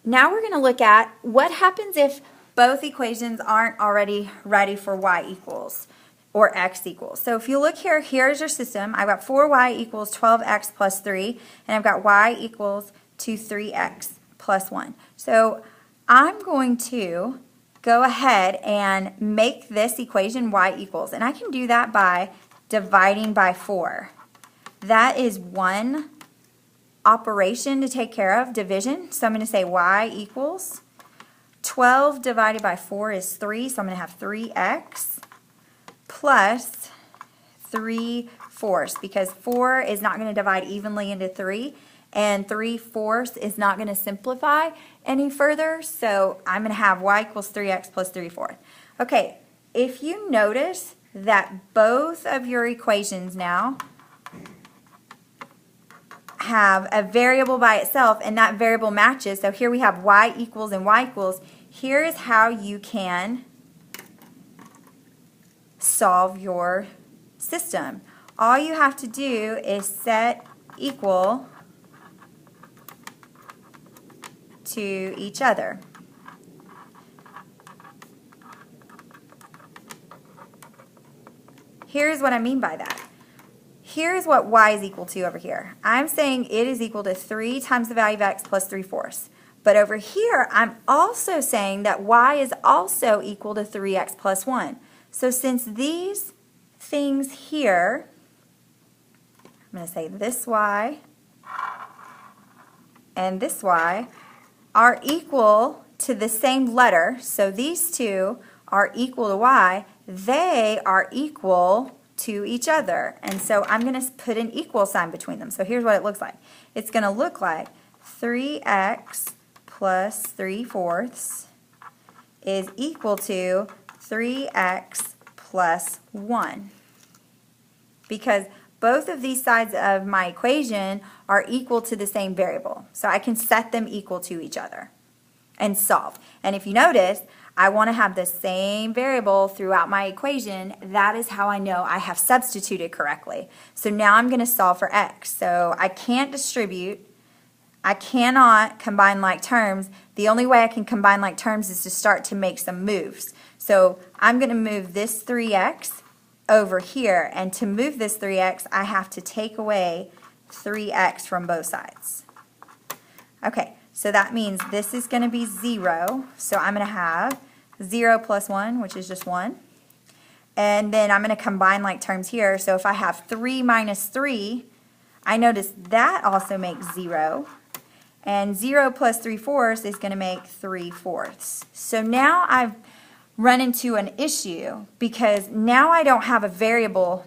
now we're going to look at what happens if both equations aren't already ready for y equals or x equals. So if you look here, here's your system. I've got 4y equals 12x plus 3, and I've got y equals to 3x plus 1. So I'm going to go ahead and make this equation y equals, and I can do that by dividing by 4. That is one operation to take care of, division. So I'm going to say y equals 12 divided by 4 is 3, so I'm going to have 3x plus 3/4, because 4 is not going to divide evenly into 3, and 3/4 is not going to simplify any further, so I'm going to have y equals 3x plus 3/4. Okay, if you notice that both of your equations now have a variable by itself, and that variable matches, so here we have y equals and y equals. Here is how you can solve your system. All you have to do is set equal to each other. Here's what I mean by that. Here's what y is equal to over here. I'm saying it is equal to 3 times the value of x plus 3/4. But over here, I'm also saying that y is also equal to 3x plus 1. So since these things here, I'm going to say this y and this y are equal to the same letter, so these two are equal to y, they are equal to each other. And so I'm going to put an equal sign between them. So here's what it looks like. It's going to look like 3x plus 3/4 is equal to 3x plus 1. Because both of these sides of my equation are equal to the same variable. So I can set them equal to each other and solve. And if you notice, I want to have the same variable throughout my equation. That is how I know I have substituted correctly. So now I'm going to solve for x. So I can't distribute. I cannot combine like terms. The only way I can combine like terms is to start to make some moves. So I'm going to move this 3x over here, and to move this 3x, I have to take away 3x from both sides. Okay, so that means this is going to be 0, so I'm going to have 0 plus 1, which is just 1. And then I'm going to combine like terms here, so if I have 3 minus 3, I notice that also makes 0. And 0 plus 3/4 is going to make 3/4. So now I've run into an issue because now I don't have a variable.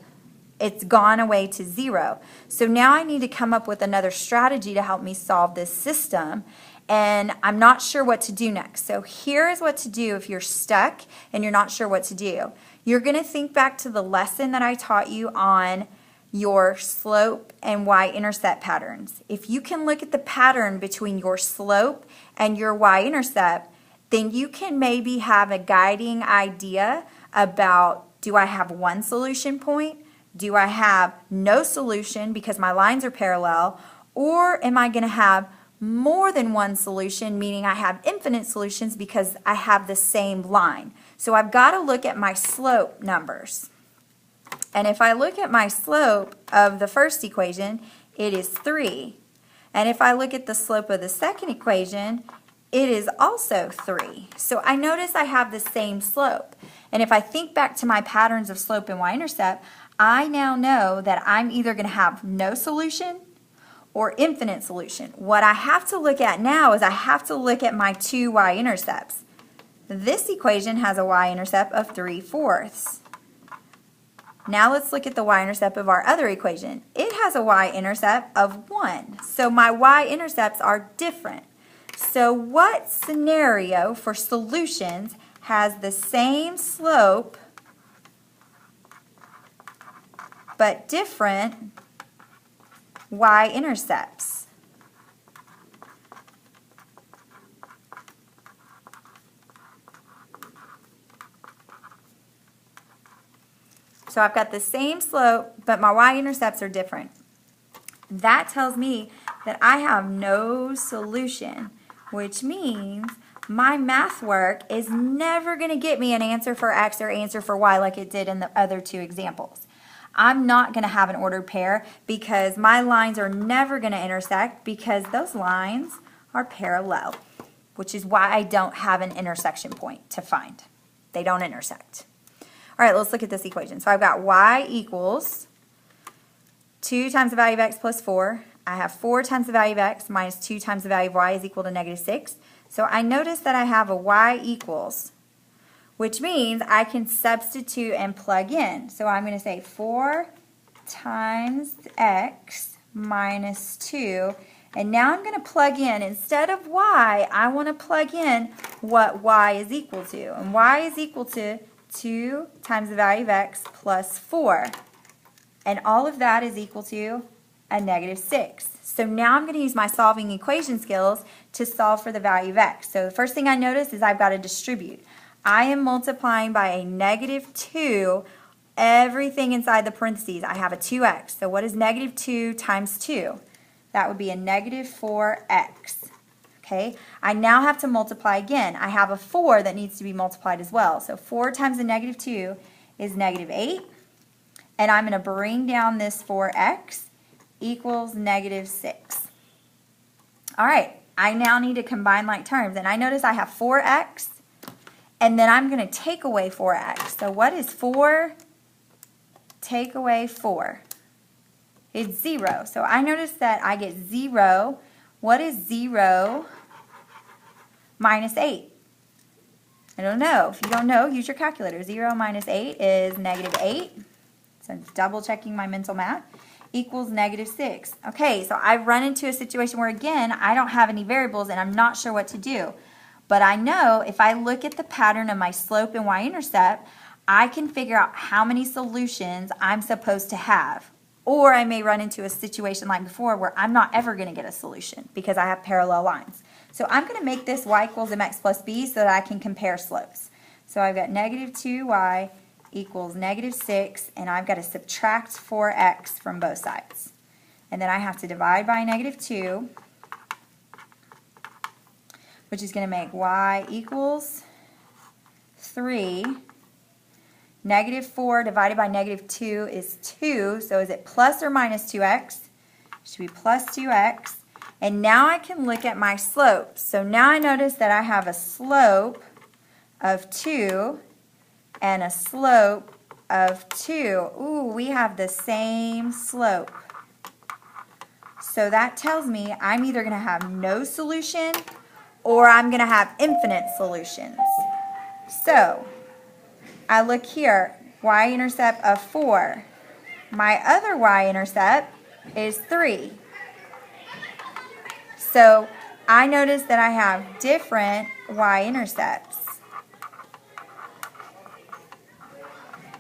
It's gone away to 0. So now I need to come up with another strategy to help me solve this system, and I'm not sure what to do next. So here's what to do if you're stuck and you're not sure what to do. You're going to think back to the lesson that I taught you on your slope and y-intercept patterns. If you can look at the pattern between your slope and your y-intercept, then you can maybe have a guiding idea about, do I have one solution point? Do I have no solution because my lines are parallel? Or am I going to have more than one solution, meaning I have infinite solutions because I have the same line? So I've got to look at my slope numbers. And if I look at my slope of the first equation, it is 3. And if I look at the slope of the second equation, it is also 3. So I notice I have the same slope. And if I think back to my patterns of slope and y-intercept, I now know that I'm either going to have no solution or infinite solution. What I have to look at now is I have to look at my two y-intercepts. This equation has a y-intercept of 3/4. Now let's look at the y-intercept of our other equation. It has a y-intercept of 1. So my y-intercepts are different. So what scenario for solutions has the same slope but different y-intercepts? So I've got the same slope, but my y-intercepts are different. That tells me that I have no solution. which means my math work is never going to get me an answer for X or answer for Y like it did in the other two examples. I'm not going to have an ordered pair because my lines are never going to intersect because those lines are parallel, which is why I don't have an intersection point to find. They don't intersect. All right, let's look at this equation. So I've got y equals 2 times the value of x plus 4. I have 4 times the value of x minus 2 times the value of y is equal to negative 6. So I notice that I have a y equals, which means I can substitute and plug in. So I'm going to say 4 times x minus 2. And now I'm going to plug in, instead of y, I want to plug in what y is equal to. And y is equal to 2 times the value of x plus 4. And all of that is equal to a negative 6. So now I'm going to use my solving equation skills to solve for the value of x. So the first thing I notice is I've got to distribute. I am multiplying by a negative 2 everything inside the parentheses. I have a 2x. So what is negative 2 times 2? That would be a negative 4x. Okay, I now have to multiply again. I have a 4 that needs to be multiplied as well. So 4 times a negative 2 is negative 8. And I'm going to bring down this 4x equals negative 6. All right, I now need to combine like terms. And I notice I have 4x, and then I'm going to take away 4x. So what is 4 take away 4? It's 0. So I notice that I get 0. What is 0 minus 8? I don't know. If you don't know, use your calculator. 0 minus 8 is negative 8. So I'm double checking my mental math. Equals negative 6. Okay, so I've run into a situation where, again, I don't have any variables and I'm not sure what to do. But I know if I look at the pattern of my slope and y-intercept, I can figure out how many solutions I'm supposed to have. Or I may run into a situation like before where I'm not ever going to get a solution because I have parallel lines. So I'm going to make this y equals mx plus b so that I can compare slopes. So I've got negative 2y equals negative 6, and I've got to subtract 4x from both sides. And then I have to divide by negative 2, which is going to make y equals 3. Negative 4 divided by negative 2 is 2, so is it plus or minus 2x? It should be plus 2x. And now I can look at my slopes. So now I notice that I have a slope of 2 and a slope of 2. Ooh, we have the same slope. So that tells me I'm either going to have no solution or I'm going to have infinite solutions. So I look here, y-intercept of 4. My other y-intercept is 3. So I notice that I have different y-intercepts.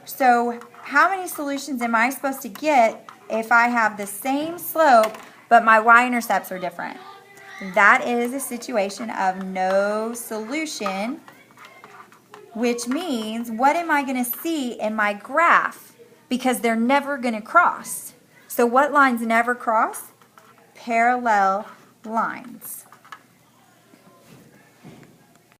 So how many solutions am I supposed to get if I have the same slope but my y-intercepts are different? That is a situation of no solution, which means what am I going to see in my graph? Because they're never going to cross. So what lines never cross? Parallel lines.